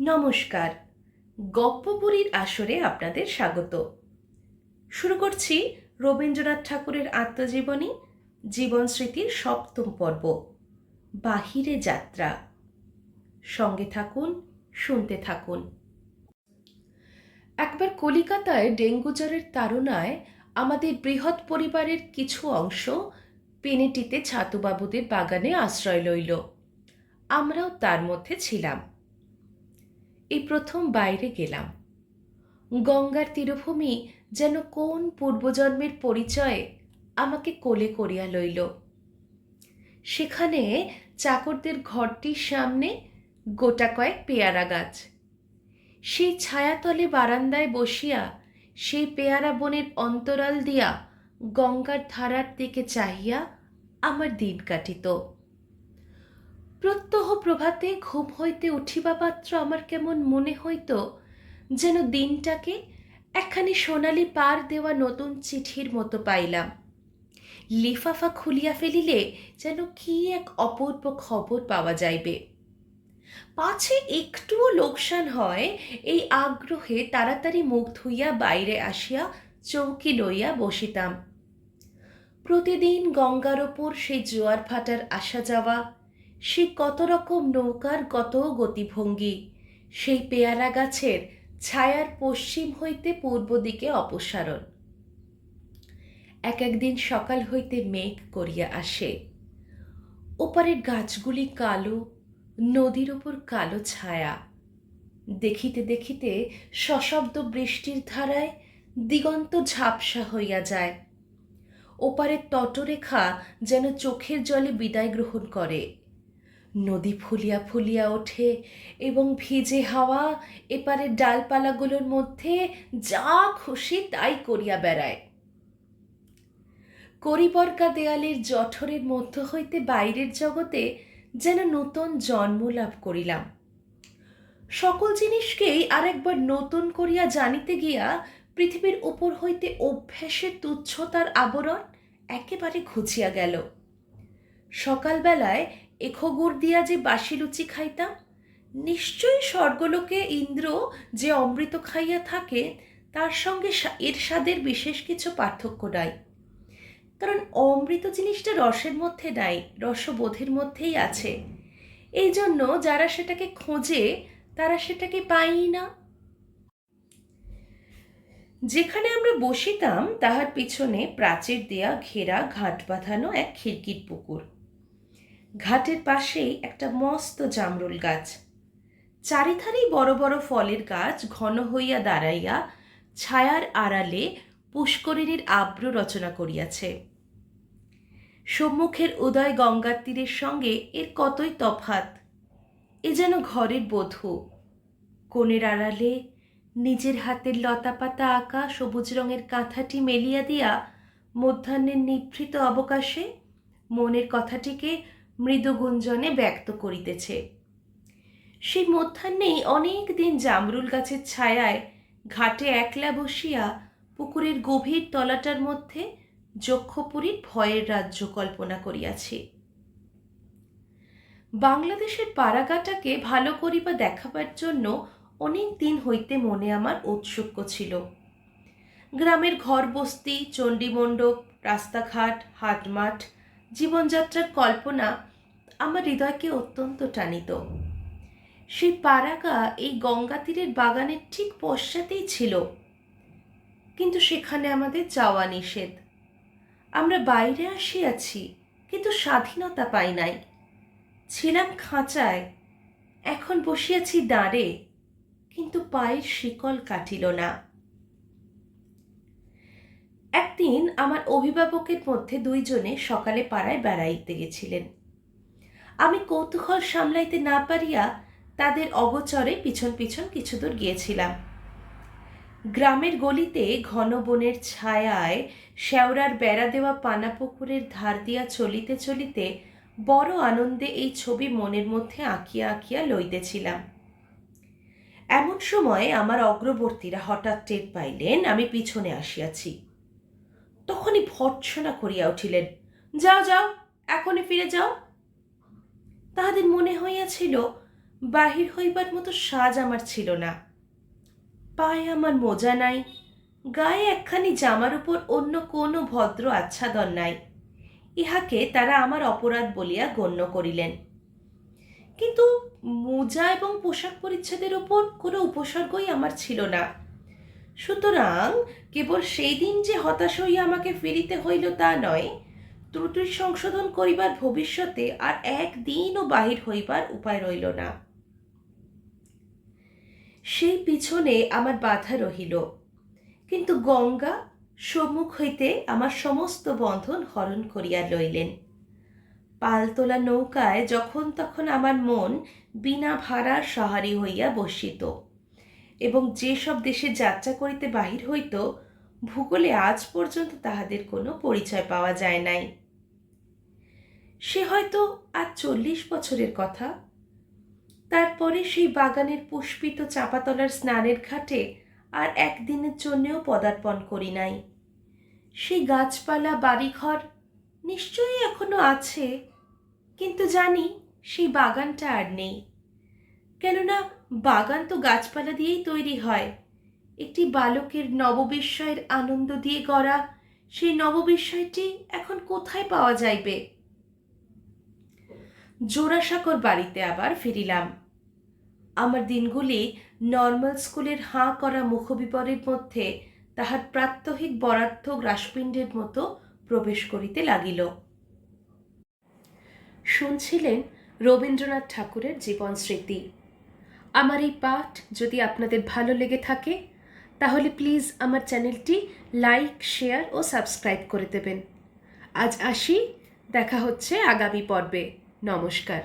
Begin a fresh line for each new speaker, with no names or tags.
নমস্কার। গপ্পপুরীর আসরে আপনাদের স্বাগত। শুরু করছি রবীন্দ্রনাথ ঠাকুরের আত্মজীবনী জীবন স্মৃতির সপ্তম পর্ব, বাহিরে যাত্রা। সঙ্গে থাকুন, শুনতে থাকুন। একবার কলিকাতায় ডেঙ্গু জ্বরের তাড়নায় আমাদের বৃহৎ পরিবারের কিছু অংশ পেনেটিতে ছাতুবাবুদের বাগানে আশ্রয় লইল। আমরাও তার মধ্যে ছিলাম। এই প্রথম বাইরে গেলাম। গঙ্গার তীরভূমি যেন কোন পূর্বজন্মের পরিচয়ে আমাকে কোলে করিয়া লইল। সেখানে চাকরদের ঘরটির সামনে গোটা কয়েক পেয়ারা গাছ। সেই ছায়াতলে বারান্দায় বসিয়া সেই পেয়ারা বনের অন্তরাল দিয়া গঙ্গার ধারার দিকে চাহিয়া আমার দিন কাটিত। প্রত্যহ প্রভাতে ঘুম হইতে উঠিবা মাত্র আমার কেমন মনে হইত যেন দিনটাকে একখানি সোনালি পার দেওয়া নতুন চিঠির মতো পাইলাম। লিফাফা খুলিয়া ফেলিলে যেন কি এক অপূর্ব খবর পাওয়া যাইবে। পাছে একটুও লোকসান হয়, এই আগ্রহে তাড়াতাড়ি মুখ ধুইয়া বাইরে আসিয়া চৌকি লইয়া বসিতাম। প্রতিদিন গঙ্গার ওপর সেই জোয়ার ভাটার আসা যাওয়া, সেই কত রকম নৌকার কত গতিভঙ্গি, সেই পেয়ারা গাছের ছায়ার পশ্চিম হইতে পূর্ব দিকে অপসারণ। একদিন সকাল হইতে মেঘ করিয়া আসে, ওপারের গাছগুলি কালো, নদীর ওপর কালো ছায়া। দেখিতে দেখিতে সশব্দ বৃষ্টির ধারায় দিগন্ত ঝাপসা হইয়া যায়। ওপারের তটরেখা যেন চোখের জলে বিদায় গ্রহণ করে। নদী ফুলিয়া ফুলিয়া ওঠে এবং ভিজে হাওয়া এপারের ডালপালাগুলোর মধ্যে যা খুশি তাই করিয়া বেড়ায়। করিবর্কা দেয়ালের জঠরের মধ্য হইতে বাইরের জগতে যেন নূতন জন্ম লাভ করিলাম। সকল জিনিসকেই আরেকবার নতুন করিয়া জানিতে গিয়া পৃথিবীর উপর হইতে অভ্যাসের তুচ্ছতার আবরণ একেবারে ঘুচিয়া গেল। সকালবেলায় এখগুড় দিয়া যে বাসি লুচি খাইতাম, নিশ্চয়ই স্বর্গলোকে ইন্দ্র যে অমৃত খাইয়া থাকে তার সঙ্গে এর স্বাদের বিশেষ কিছু পার্থক্য নাই। কারণ অমৃত জিনিসটা রসের মধ্যে নাই, রসবোধের মধ্যেই আছে। এই জন্য যারা সেটাকে খোঁজে তারা সেটাকে পায়ই না। যেখানে আমরা বসিতাম তাহার পিছনে প্রাচীর দেয়া ঘেরা ঘাট বাঁধানো এক খিড়কির পুকুর। ঘাটের পাশেই একটা মস্ত জামরুল গাছ। চারিধারেই বড় বড় ফলের গাছ ঘন হইয়া দাঁড়াইয়া ছায়ার আড়ালে পুষ্করিণীর আব্র রচনা করিয়াছে। সম্মুখের উদয় গঙ্গার তীরের সঙ্গে এর কতই তফাত। এ যেন ঘরের বধূ, কোণের আড়ালে নিজের হাতের লতাপাতা আঁকা সবুজ রঙের কাঁথাটি মেলিয়া দিয়া মধ্যাহ্নের নিভৃত অবকাশে মনের কথাটিকে মৃদু গুঞ্জনে ব্যক্ত করিতেছে। সেই মধ্যাহ্নেই অনেক দিন জামরুল গাছের ছায়ায় ঘাটে একলা বসিয়া পুকুরের গভীর তলাটার মধ্যে যক্ষপুরীর ভয়ের রাজ্য কল্পনা করিয়াছি। বাংলাদেশের পাড়াগাটাকে ভালো করিবা দেখাবার জন্য অনেক দিন হইতে মনে আমার ঔৎসুক্য ছিল। গ্রামের ঘর বস্তি, চণ্ডীমণ্ডপ, রাস্তাঘাট, হাটমাঠ, জীবনযাত্রার কল্পনা আমার হৃদয়কে অত্যন্ত টানিত। সেই পাড়াগা এই গঙ্গা তীরের বাগানের ঠিক পশ্চাতেই ছিল, কিন্তু সেখানে আমাদের যাওয়া নিষেধ। আমরা বাইরে আসিয়াছি, কিন্তু স্বাধীনতা পাই নাই। ছিলাম খাঁচায়, এখন বসিয়াছি দাঁড়ে, কিন্তু পায়ের শিকল কাটিল না। একদিন আমার অভিভাবকের মধ্যে দুইজনে সকালে পাড়ায় বেড়াইতে গেছিলেন। আমি কৌতূহল সামলাইতে না পারিয়া তাদের অগোচরে পিছন পিছন কিছু দূর গিয়েছিলাম। গ্রামের গলিতে ঘন বনের ছায়ায় শেওড়ার বেড়া দেওয়া পানা পুকুরের ধার দিয়া চলিতে চলিতে বড় আনন্দে এই ছবি মনের মধ্যে আঁকিয়া আঁকিয়া লইতেছিলাম। এমন সময় আমার অগ্রবর্তীরা হঠাৎ টের পাইলেন আমি পিছনে আসিয়াছি। তখনই ভর্ৎসনা করিয়া উঠিলেন, যাও যাও, এখনই ফিরে যাও। তাহাদের মনে হইয়াছিল বাহির হইবার মতো সাজ আমার ছিল না। পায়ে আমার মোজা নাই, গায়ে একখানি জামার উপর অন্য কোনো ভদ্র আচ্ছাদন নাই। ইহাকে তারা আমার অপরাধ বলিয়া গণ্য করিলেন। কিন্তু মোজা এবং পোশাক পরিচ্ছদের ওপর কোনো উপসর্গই আমার ছিল না। সুতরাং কেবল সেই দিন যে হতাশ হইয়া আমাকে ফিরিতে হইল তা নয়, ত্রুটি সংশোধন করিবার ভবিষ্যতে আর একদিনও বাহির হইবার উপায় রইল না। সেই পিছনে আমার বাধা রহিল, কিন্তু গঙ্গা সম্মুখ হইতে আমার সমস্ত বন্ধন হরণ করিয়া লইলেন। পালতোলা নৌকায় যখন তখন আমার মন বিনা ভাড়ার সহারি হইয়া বসিত, এবং যেসব দেশে যাত্রা করিতে বাহির হইত, ভূগোলে আজ পর্যন্ত তাহাদের কোনো পরিচয় পাওয়া যায় নাই। সে হয়তো আজ 40 বছরের কথা। তারপরে সেই বাগানের পুষ্পিত চাঁপাতলার স্নানের ঘাটে আর একদিনের জন্যেও পদার্পণ করি নাই। সেই গাছপালা বাড়িঘর নিশ্চয়ই এখনো আছে, কিন্তু জানি সেই বাগানটা আর নেই। কেননা বাগান তো গাছপালা দিয়েই তৈরি হয়। একটি বালকের নববিস্ময়ের আনন্দ দিয়ে গড়া সেই নববিস্ময়টি এখন কোথায় পাওয়া যাইবে? জোড়াসাঁকোর বাড়িতে আবার ফিরিলাম। আমার দিনগুলি নর্মাল স্কুলের হাঁ করা মুখবিবরের মধ্যে তাহার প্রাত্যহিক বরাদ্ধ গ্রাসপিণ্ডের মতো প্রবেশ করিতে লাগিল। শুনছিলেন রবীন্দ্রনাথ ঠাকুরের জীবন স্মৃতি। আমার এই পাঠ যদি আপনাদের ভালো লেগে থাকে, তাহলে প্লিজ আমার চ্যানেলটি লাইক, শেয়ার ও সাবস্ক্রাইব করে দেবেন। আজ আসি, দেখা হচ্ছে আগামী পর্বে। নমস্কার।